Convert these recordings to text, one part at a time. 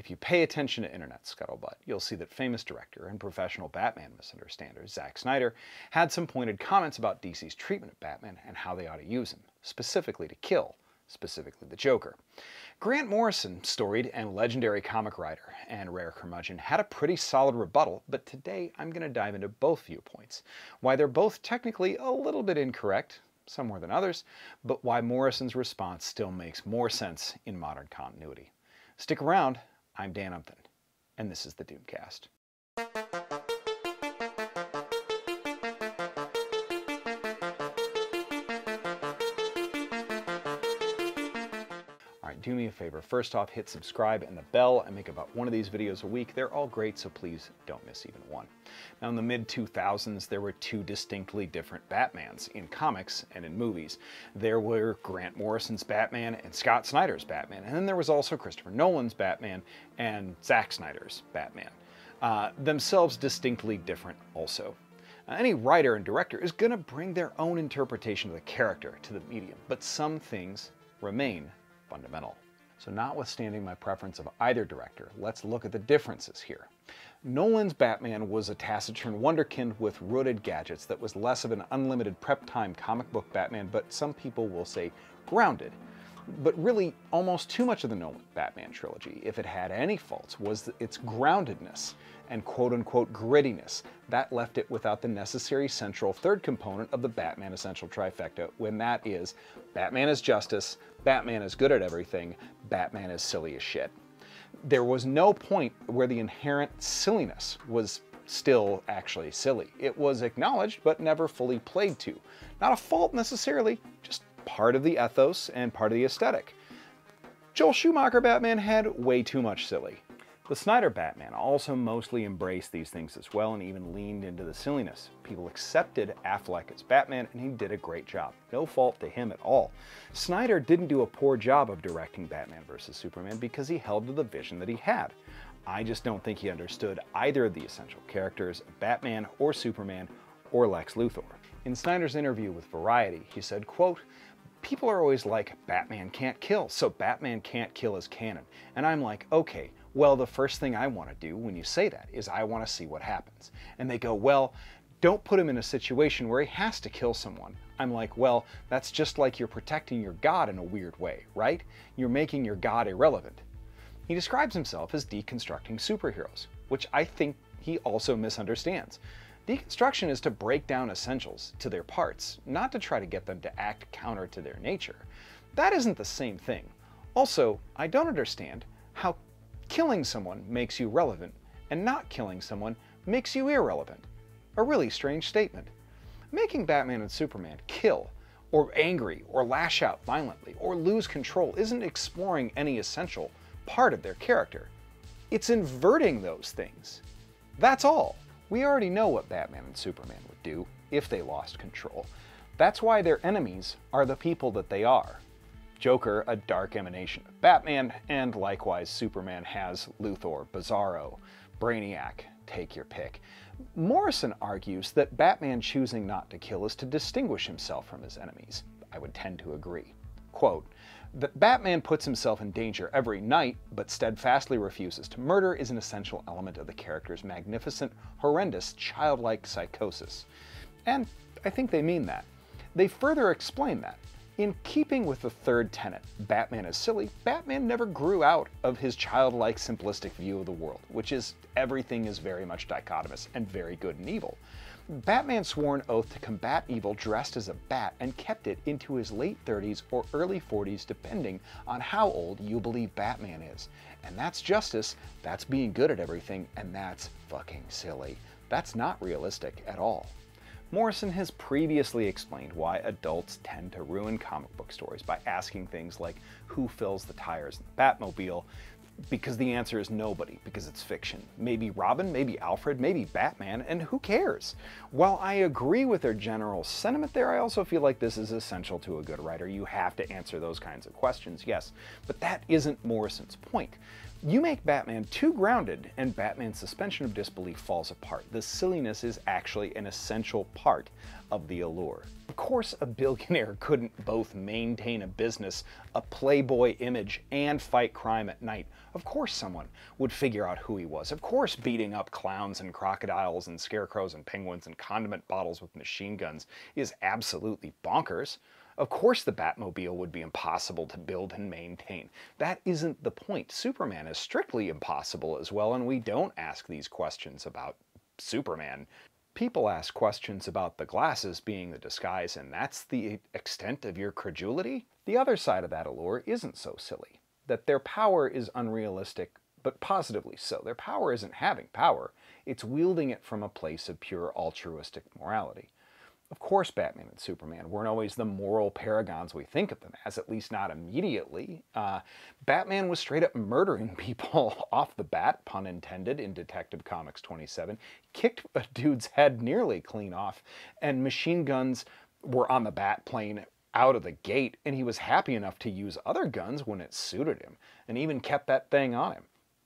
If you pay attention to internet scuttlebutt, you'll see that famous director and professional Batman misunderstander Zack Snyder had some pointed comments about DC's treatment of Batman and how they ought to use him, specifically to kill, specifically the Joker. Grant Morrison, storied and legendary comic writer and rare curmudgeon, had a pretty solid rebuttal, but today I'm going to dive into both viewpoints. Why they're both technically a little bit incorrect, some more than others, but why Morrison's response still makes more sense in modern continuity. Stick around. I'm Dan Upton, and this is the Doomcast. Alright, do me a favor. First off, hit subscribe and the bell. I make about one of these videos a week. They're all great, so please don't miss even one. Now, in the mid-2000s, there were two distinctly different Batmans in comics and in movies. There were Grant Morrison's Batman and Scott Snyder's Batman, and then there was also Christopher Nolan's Batman and Zack Snyder's Batman. Themselves distinctly different also. Any writer and director is going to bring their own interpretation of the character to the medium, but some things remain fundamental. So notwithstanding my preference of either director, let's look at the differences here. Nolan's Batman was a taciturn wonderkind with rooted gadgets that was less of an unlimited prep time comic book Batman, but some people will say grounded. But really, almost too much of the Nolan Batman trilogy, if it had any faults, was its groundedness and quote-unquote grittiness. That left it without the necessary central third component of the Batman essential trifecta, when that is, Batman is justice, Batman is good at everything, Batman is silly as shit. There was no point where the inherent silliness was still actually silly. It was acknowledged, but never fully played to. Not a fault necessarily, just part of the ethos and part of the aesthetic. Joel Schumacher Batman had way too much silly. The Snyder Batman also mostly embraced these things as well and even leaned into the silliness. People accepted Affleck as Batman and he did a great job. No fault to him at all. Snyder didn't do a poor job of directing Batman vs. Superman because he held to the vision that he had. I just don't think he understood either of the essential characters, Batman or Superman or Lex Luthor. In Snyder's interview with Variety, he said, quote, "People are always like, Batman can't kill, so Batman can't kill as canon." And I'm like, okay, well, the first thing I want to do when you say that is I want to see what happens. And they go, well, don't put him in a situation where he has to kill someone. I'm like, well, that's just like you're protecting your God in a weird way, right? You're making your God irrelevant. He describes himself as deconstructing superheroes, which I think he also misunderstands. Deconstruction is to break down essentials to their parts, not to try to get them to act counter to their nature. That isn't the same thing. Also, I don't understand how killing someone makes you relevant and not killing someone makes you irrelevant. A really strange statement. Making Batman and Superman kill, or angry, or lash out violently, or lose control isn't exploring any essential part of their character. It's inverting those things. That's all. We already know what Batman and Superman would do if they lost control. That's why their enemies are the people that they are. Joker, a dark emanation of Batman, and likewise Superman has Luthor, Bizarro, Brainiac, take your pick. Morrison argues that Batman choosing not to kill is to distinguish himself from his enemies. I would tend to agree. Quote, "That Batman puts himself in danger every night, but steadfastly refuses to murder is an essential element of the character's magnificent, horrendous, childlike psychosis." And I think they mean that. They further explain that. In keeping with the third tenet, Batman is silly, Batman never grew out of his childlike simplistic view of the world, which is everything is very much dichotomous and very good and evil. Batman swore an oath to combat evil dressed as a bat and kept it into his late 30s or early 40s depending on how old you believe Batman is. And that's justice, that's being good at everything, and that's fucking silly. That's not realistic at all. Morrison has previously explained why adults tend to ruin comic book stories by asking things like who fills the tires in the Batmobile, because the answer is nobody, because it's fiction. Maybe Robin, maybe Alfred, maybe Batman, and who cares? While I agree with their general sentiment there, I also feel like this is essential to a good writer. You have to answer those kinds of questions, yes, but that isn't Morrison's point. You make Batman too grounded, and Batman's suspension of disbelief falls apart. The silliness is actually an essential part of the allure. Of course, a billionaire couldn't both maintain a business, a Playboy image, and fight crime at night. Of course someone would figure out who he was. Of course beating up clowns and crocodiles and scarecrows and penguins and condiment bottles with machine guns is absolutely bonkers. Of course the Batmobile would be impossible to build and maintain. That isn't the point. Superman is strictly impossible as well, and we don't ask these questions about Superman. People ask questions about the glasses being the disguise, and that's the extent of your credulity? The other side of that allure isn't so silly. That their power is unrealistic, but positively so. Their power isn't having power, it's wielding it from a place of pure altruistic morality. Of course Batman and Superman weren't always the moral paragons we think of them as, at least not immediately. Batman was straight up murdering people off the bat, pun intended, in Detective Comics 27, kicked a dude's head nearly clean off, and machine guns were on the Bat plane out of the gate, and he was happy enough to use other guns when it suited him, and even kept that thing on him.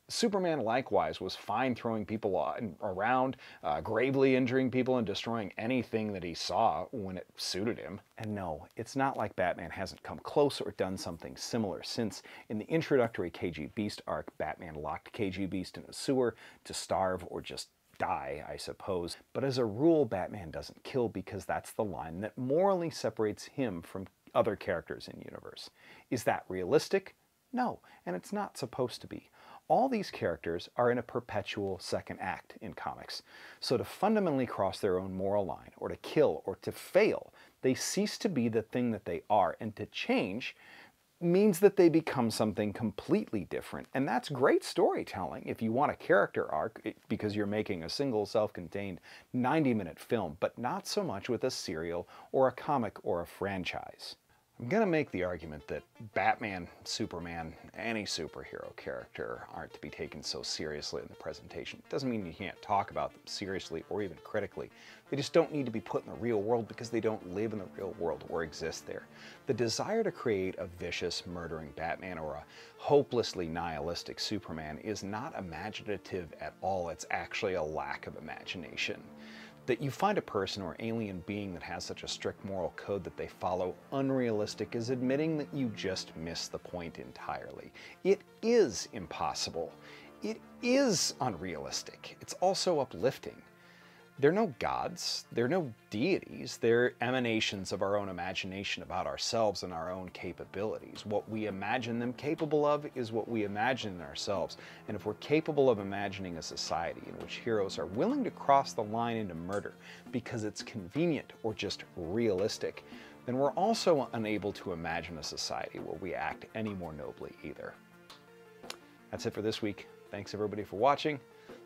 Superman likewise was fine throwing people around, gravely injuring people and destroying anything that he saw when it suited him. And no, it's not like Batman hasn't come close or done something similar, since in the introductory KG Beast arc, Batman locked KG Beast in a sewer to starve or just die, I suppose. But as a rule, Batman doesn't kill because that's the line that morally separates him from other characters in the universe. Is that realistic? No, and it's not supposed to be. All these characters are in a perpetual second act in comics. So to fundamentally cross their own moral line, or to kill, or to fail, they cease to be the thing that they are, and to change means that they become something completely different. And that's great storytelling if you want a character arc, because you're making a single self-contained 90-minute film, but not so much with a serial or a comic or a franchise. I'm going to make the argument that Batman, Superman, any superhero character aren't to be taken so seriously in the presentation. It doesn't mean you can't talk about them seriously or even critically. They just don't need to be put in the real world because they don't live in the real world or exist there. The desire to create a vicious, murdering Batman or a hopelessly nihilistic Superman is not imaginative at all. It's actually a lack of imagination. That you find a person or alien being that has such a strict moral code that they follow unrealistic is admitting that you just miss the point entirely. It is impossible. It is unrealistic. It's also uplifting. They're no gods, they're no deities, they're emanations of our own imagination about ourselves and our own capabilities. What we imagine them capable of is what we imagine in ourselves. And if we're capable of imagining a society in which heroes are willing to cross the line into murder because it's convenient or just realistic, then we're also unable to imagine a society where we act any more nobly either. That's it for this week. Thanks everybody for watching.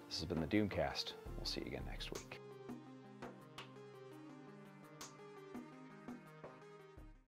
This has been the Doomcast. We'll see you again next week.